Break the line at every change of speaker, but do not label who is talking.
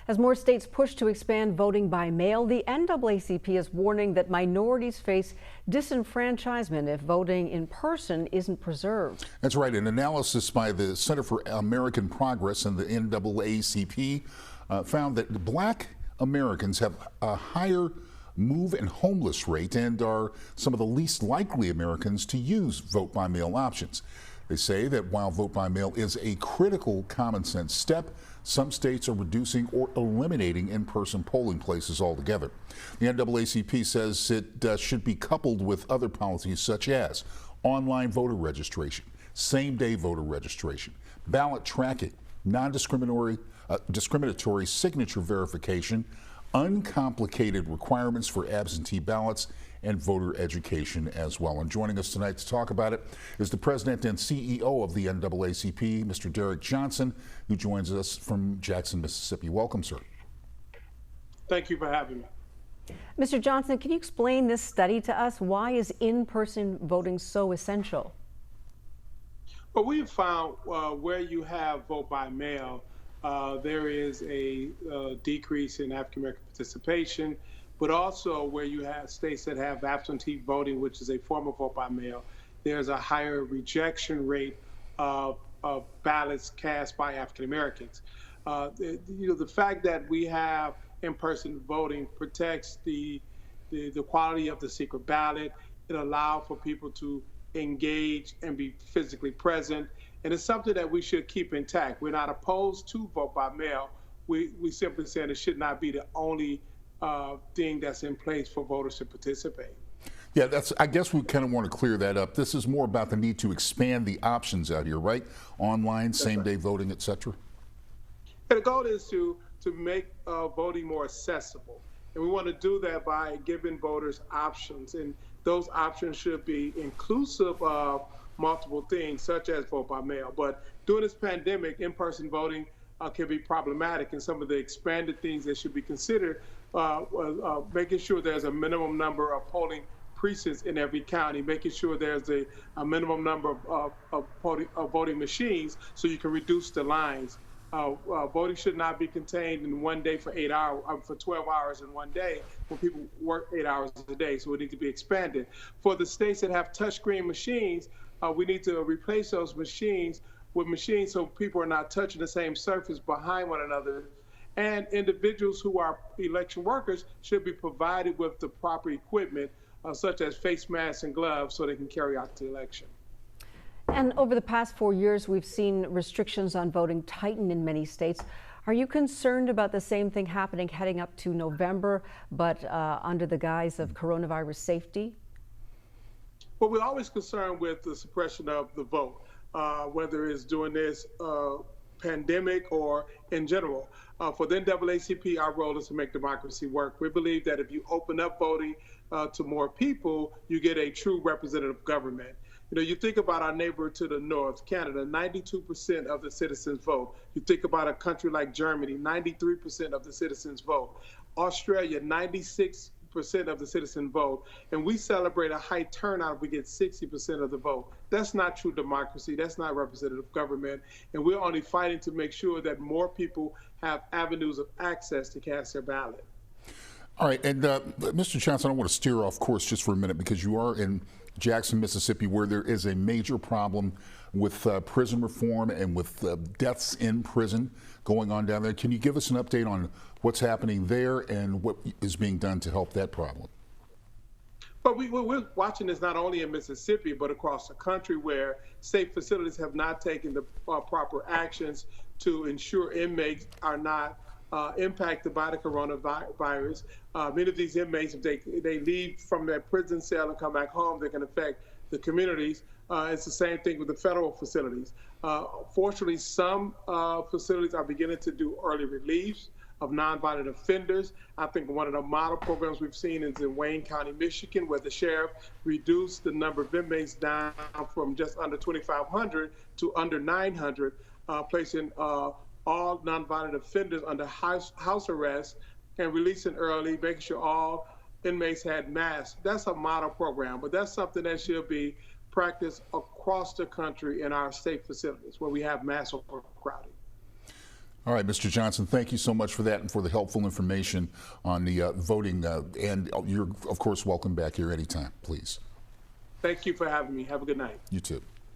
As more states push to expand voting by mail, the NAACP is warning that minorities face disenfranchisement if voting in person isn't preserved.
That's right. An analysis by the Center for American Progress and the NAACP found that Black Americans have a higher move and homeless rate and are some of the least likely Americans to use vote by mail options. They say that while vote by mail is a critical common sense step, some states are reducing or eliminating in-person polling places altogether. The NAACP says it should be coupled with other policies such as online voter registration, same-day voter registration, ballot tracking, non-discriminatory discriminatory signature verification, uncomplicated requirements for absentee ballots, and voter education as well. And joining us tonight to talk about it is the president and CEO of the NAACP, Mr. Derrick Johnson, who joins us from Jackson, Mississippi. Welcome, sir.
Thank you for having me.
Mr. Johnson, can you explain this study to us? Why is in-person voting so essential?
Well, we've found where you have vote by mail, there is a decrease in African American participation, but also where you have states that have absentee voting, which is a form of vote by mail, there's a higher rejection rate of ballots cast by African Americans. The fact that we have in-person voting protects the quality of the secret ballot. It allows for people to engage and be physically present. And it's something that we should keep intact. We're not opposed to vote by mail. We simply said it should not be the only thing that's in place for voters to participate.
Yeah, I guess we kind of want to clear that up. This is more about the need to expand the options out here, right? Online, same-day voting, et cetera.
And the goal is to make voting more accessible. And we want to do that by giving voters options. And those options should be inclusive of multiple things, such as vote by mail. But during this pandemic, in-person voting can be problematic, and some of the expanded things that should be considered, making sure there's a minimum number of polling precincts in every county, making sure there's a minimum number of voting machines so you can reduce the lines. Voting should not be contained in one day for 8 hours, for 12 hours in one day when people work 8 hours a day, so it needs to be expanded. For the states that have touchscreen machines, we need to replace those machines with machines so people are not touching the same surface behind one another. And individuals who are election workers should be provided with the proper equipment, such as face masks and gloves, so they can carry out the election.
And over the past 4 years, we've seen restrictions on voting tighten in many states. Are you concerned about the same thing happening heading up to November, but under the guise of coronavirus safety?
Well, we're always concerned with the suppression of the vote, whether it's during this pandemic or in general. For the NAACP, our role is to make democracy work. We believe that if you open up voting to more people, you get a true representative government. You know, you think about our neighbor to the north, Canada, 92% of the citizens vote. You think about a country like Germany, 93% of the citizens vote. Australia, 96% of the citizens vote. And we celebrate a high turnout if we get 60% of the vote. That's not true democracy. That's not representative government. And we're only fighting to make sure that more people have avenues of access to cast their ballot.
All right, and Mr. Johnson, I want to steer off course just for a minute because you are in Jackson, Mississippi, where there is a major problem with prison reform and with deaths in prison going on down there. Can you give us an update on what's happening there and what is being done to help that problem?
But we're watching this not only in Mississippi, but across the country where state facilities have not taken the proper actions to ensure inmates are not impacted by the coronavirus. Many of these inmates, if they leave from their prison cell and come back home, they can affect the communities. It's the same thing with the federal facilities. Fortunately, some facilities are beginning to do early reliefs of nonviolent offenders. I think one of the model programs we've seen is in Wayne County, Michigan, where the sheriff reduced the number of inmates down from just under 2,500 to under 900, placing all nonviolent offenders under house arrest and releasing early, making sure all inmates had masks. That's a model program, but that's something that should be practiced across the country in our state facilities where we have mass overcrowding.
All right, Mr. Johnson, thank you so much for that and for the helpful information on the voting. And you're, of course, welcome back here anytime, please.
Thank you for having me. Have a good night.
You too.